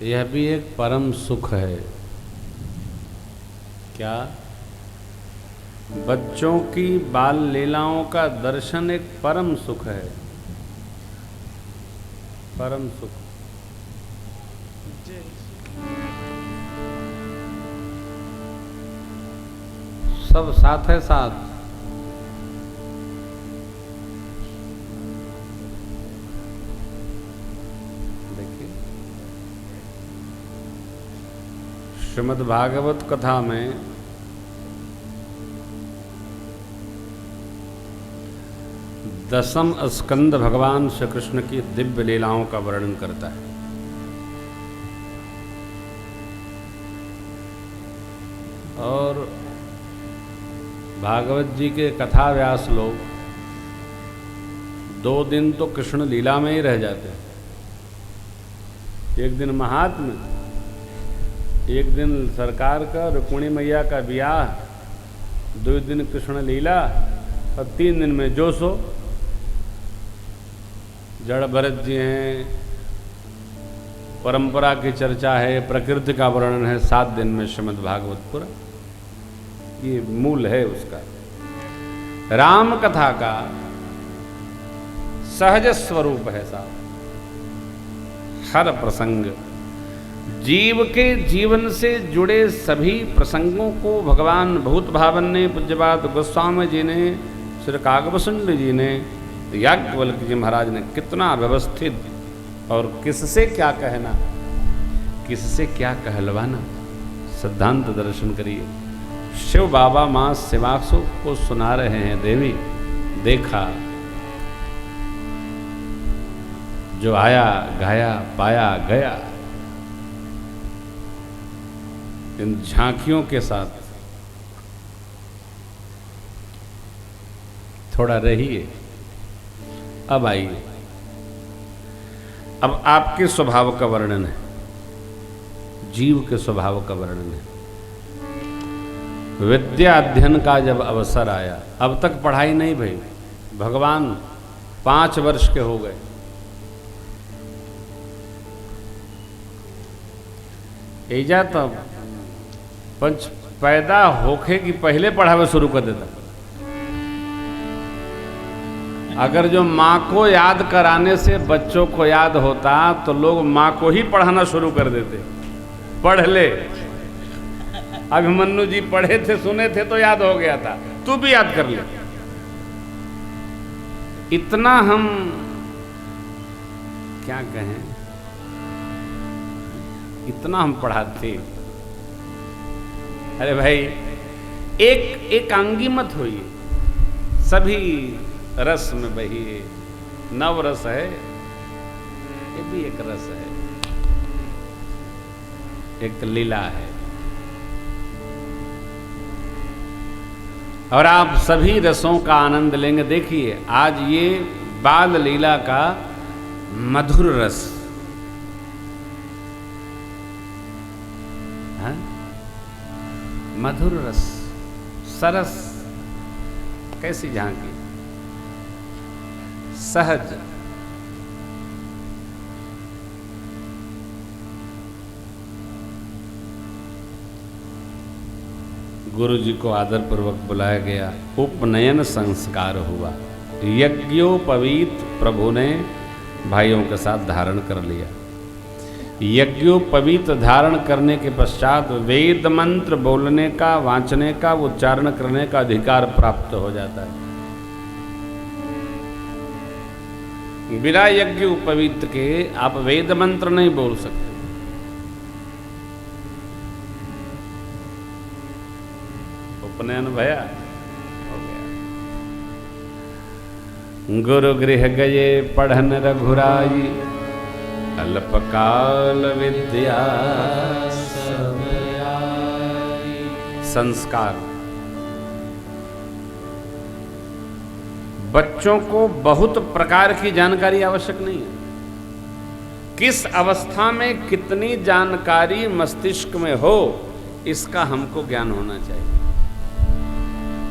यह भी एक परम सुख है। क्या? बच्चों की बाल लीलाओं का दर्शन एक परम सुख है, परम सुख। सब साथ है साथ। देखिए श्रीमद् भागवत कथा में दसम स्कंद भगवान श्री कृष्ण की दिव्य लीलाओं का वर्णन करता है। और भागवत जी के कथा व्यास लोग 2 दिन तो कृष्ण लीला में ही रह जाते हैं। एक दिन महात्म्य, एक दिन सरकार का रुक्मिणी मैया का ब्याह, 2 दिन कृष्ण लीला और 3 दिन में जो सो। जड़ भरत जी हैं, परंपरा की चर्चा है, प्रकृति का वर्णन है 7 दिन में श्रीमद् भागवत पूरा। ये मूल है उसका। राम कथा का सहज स्वरूप है साहब। हर प्रसंग, जीव के जीवन से जुड़े सभी प्रसंगों को भगवान भूत भावन ने, पूज्यपाद गोस्वामी जी ने, श्री काकभूषण जी ने, याज्ञवल्क्य जी महाराज ने कितना व्यवस्थित, और किससे क्या कहना, किससे क्या कहलवाना, सिद्धांत दर्शन करिए। शिव बाबा मां शिवासु को सुना रहे हैं, देवी देखा जो आया गाया पाया गया। इन झांकियों के साथ थोड़ा रहिए। अब आइए, अब आपके स्वभाव का वर्णन है, जीव के स्वभाव का वर्णन है। विद्या अध्ययन का जब अवसर आया, अब तक पढ़ाई नहीं भई, भगवान 5 वर्ष के हो गए। एजा तब पंच पैदा होखे कि पहले पढ़ावे शुरू कर देता। अगर जो माँ को याद कराने से बच्चों को याद होता तो लोग माँ को ही पढ़ाना शुरू कर देते। पढ़ ले, अभिमन्यु जी पढ़े थे, सुने थे तो याद हो गया था, तू भी याद कर ले। इतना हम क्या कहें, इतना हम पढ़ाते। अरे भाई, एक एकांगी मत होइए, सभी रस में बहिए। नव रस है, ये भी एक रस है, एक लीला है। और आप सभी रसों का आनंद लेंगे। देखिए आज ये बाल लीला का मधुर रस, हाँ? मधुर रस, सरस, कैसी झांकी, सहज। गुरु जी को आदरपूर्वक बुलाया गया, उपनयन संस्कार हुआ, यज्ञोपवीत प्रभु ने भाइयों के साथ धारण कर लिया। यज्ञोपवीत धारण करने के पश्चात वेद मंत्र बोलने का, वांचने का, उच्चारण करने का अधिकार प्राप्त हो जाता है। बिना यज्ञ उपवीत के आप वेद मंत्र नहीं बोल सकते। उपनयन भया हो गया। गुरु गृह गए पढ़न रघुराई, अल्पकाल विद्या सब आई। संस्कार, बच्चों को बहुत प्रकार की जानकारी आवश्यक नहीं है। किस अवस्था में कितनी जानकारी मस्तिष्क में हो, इसका हमको ज्ञान होना चाहिए।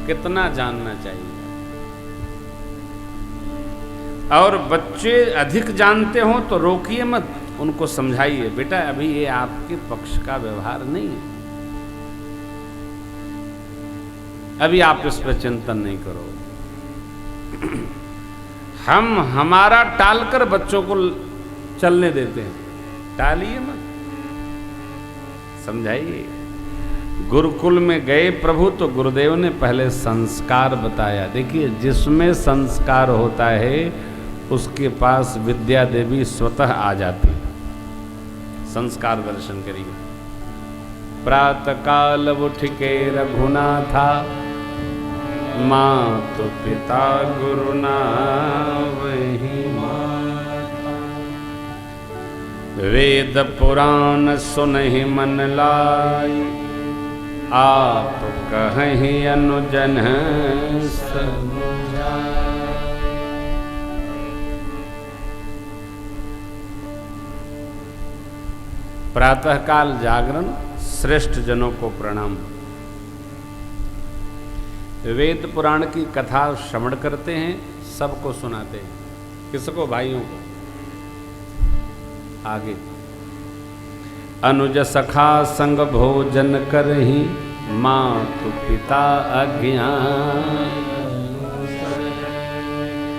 कितना जानना चाहिए। और बच्चे अधिक जानते हो तो रोकिए मत, उनको समझाइए, बेटा अभी ये आपके पक्ष का व्यवहार नहीं है, अभी आप इस पर चिंतन नहीं करो। हम हमारा टालकर बच्चों को चलने देते हैं, टालिए मत, समझाइए। गुरुकुल में गए प्रभु तो गुरुदेव ने पहले संस्कार बताया। देखिए, जिसमें संस्कार होता है उसके पास विद्या देवी स्वतः आ जाती है। संस्कार दर्शन करिए। प्रातः काल उठ के रघुनाथा, मातु पिता गुरु नावहि माता। वेद पुराण सुनहि मन लाई, आप कहीं अनुजन समुझाए। प्रातःकाल जागरण, श्रेष्ठ जनों को प्रणाम। वेद पुराण की कथा श्रवण करते हैं, सबको सुनाते हैं। किसको? भाइयों को। आगे, अनुज सखा संग भोजन करहि, मातु पिता अज्ञान।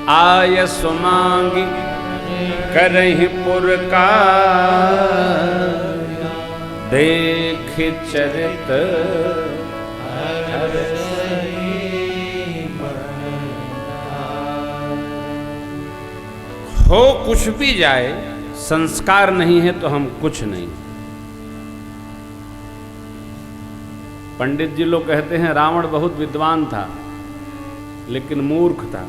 आय सुमांगी करहि पुरकार, देख चरित हो कुछ भी जाए, संस्कार नहीं है तो हम कुछ नहीं। पंडित जी लोग कहते हैं रावण बहुत विद्वान था लेकिन मूर्ख था।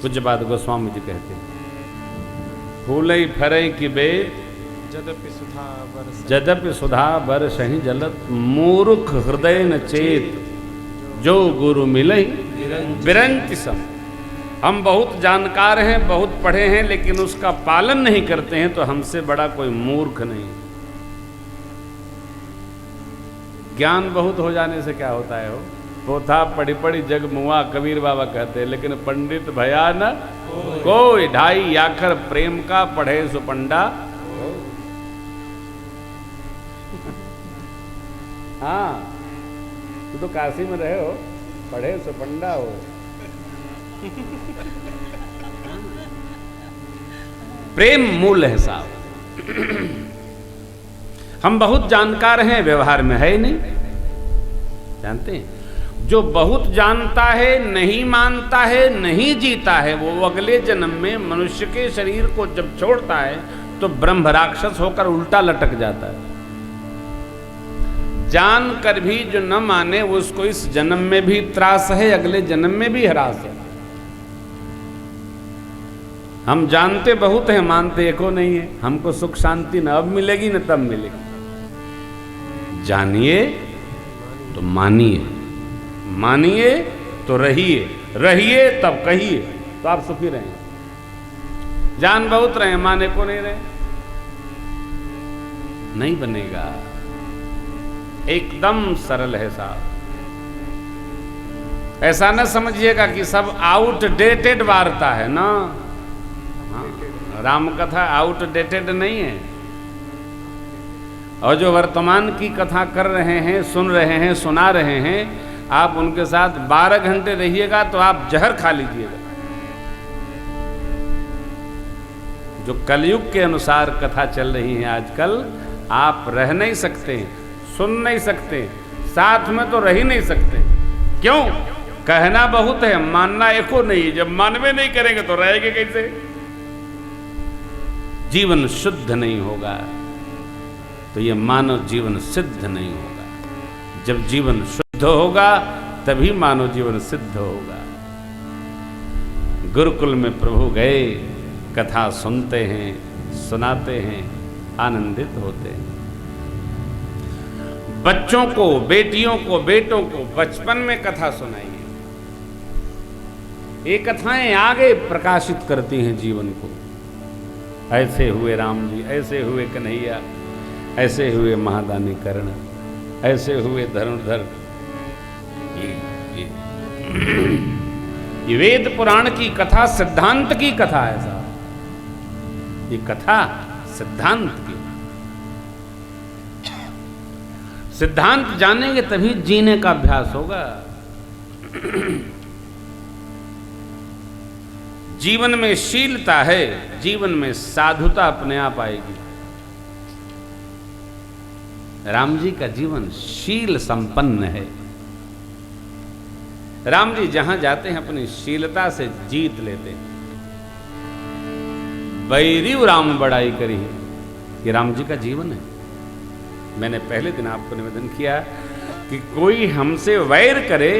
कुछ बात गोस्वामी जी कहते हैं, फूलई फरई की बेद, जदपि सुधा बरसहि जलत, मूर्ख हृदय न चेत, जो गुरु मिलई बिरंति सम। हम बहुत जानकार हैं, बहुत पढ़े हैं, लेकिन उसका पालन नहीं करते हैं तो हमसे बड़ा कोई मूर्ख नहीं। ज्ञान बहुत हो जाने से क्या होता है? हो पोथा पढ़ी पढ़ी जग मुआ, कबीर बाबा कहते हैं, लेकिन पंडित भया न कोई। ढाई आखर प्रेम का पढ़े सुपंडा। हाँ, तू तो काशी में रहे हो, पढ़े सुपंडा हो। प्रेम मूल है साहब। हम बहुत जानकार हैं, व्यवहार में है ही नहीं। जानते हैं, जो बहुत जानता है, नहीं मानता है, नहीं जीता है, वो अगले जन्म में मनुष्य के शरीर को जब छोड़ता है तो ब्रह्म राक्षस होकर उल्टा लटक जाता है। जान कर भी जो न माने, उसको इस जन्म में भी त्रास है, अगले जन्म में भी हरास है। हम जानते बहुत हैं, मानते एको नहीं है। हमको सुख शांति न अब मिलेगी न तब मिलेगी। जानिए तो मानिए, मानिए तो रहिए, रहिए तब कहिए, तो आप सुखी रहेंगे। जान बहुत रहे, माने को नहीं रहे, नहीं बनेगा। एकदम सरल है साहब। ऐसा न समझिएगा कि सब आउटडेटेड वार्ता है ना। हाँ, राम कथा आउटडेटेड नहीं है। और जो वर्तमान की कथा कर रहे हैं, सुन रहे हैं, सुना रहे हैं, आप उनके साथ 12 घंटे रहिएगा तो आप जहर खा लीजिएगा। जो कलयुग के अनुसार कथा चल रही है आजकल, आप रह नहीं सकते, सुन नहीं सकते, साथ में तो रह ही नहीं सकते। क्यों? कहना बहुत है, मानना एको नहीं। जब मानवे नहीं करेंगे तो रहेंगे कैसे? जीवन शुद्ध नहीं होगा तो ये मानव जीवन सिद्ध नहीं होगा। जब जीवन शुद्ध होगा तभी मानव जीवन सिद्ध होगा। गुरुकुल में प्रभु गए, कथा सुनते हैं, सुनाते हैं, आनंदित होते हैं। बच्चों को, बेटियों को, बेटों को बचपन में कथा सुनाइए। ये कथाएं आगे प्रकाशित करती हैं जीवन को। ऐसे हुए राम जी, ऐसे हुए कन्हैया, ऐसे हुए महादानी कर्ण, ऐसे हुए धनुर्धर। ये ये वेद पुराण की कथा सिद्धांत की कथा है साहब, ये कथा सिद्धांत की। सिद्धांत जानेंगे तभी जीने का अभ्यास होगा। जीवन में शीलता है, जीवन में साधुता अपने आप आएगी। राम जी का जीवन शील संपन्न है। राम जी जहां जाते हैं अपनी शीलता से जीत लेते हैं। बैरिव राम बड़ाई करी, ये राम जी का जीवन है। मैंने पहले दिन आपको निवेदन किया कि कोई हमसे वैर करे,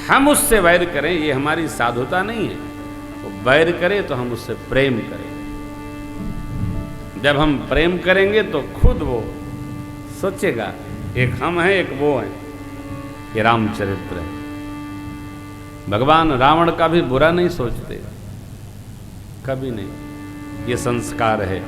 हम उससे वैर करें, ये हमारी साधुता नहीं है। वो वैर करे तो हम उससे प्रेम करें। जब हम प्रेम करेंगे तो खुद वो सोचेगा एक हम हैं एक वो हैं। ये रामचरित्र है। भगवान रावण का भी बुरा नहीं सोचते, कभी नहीं। ये संस्कार है।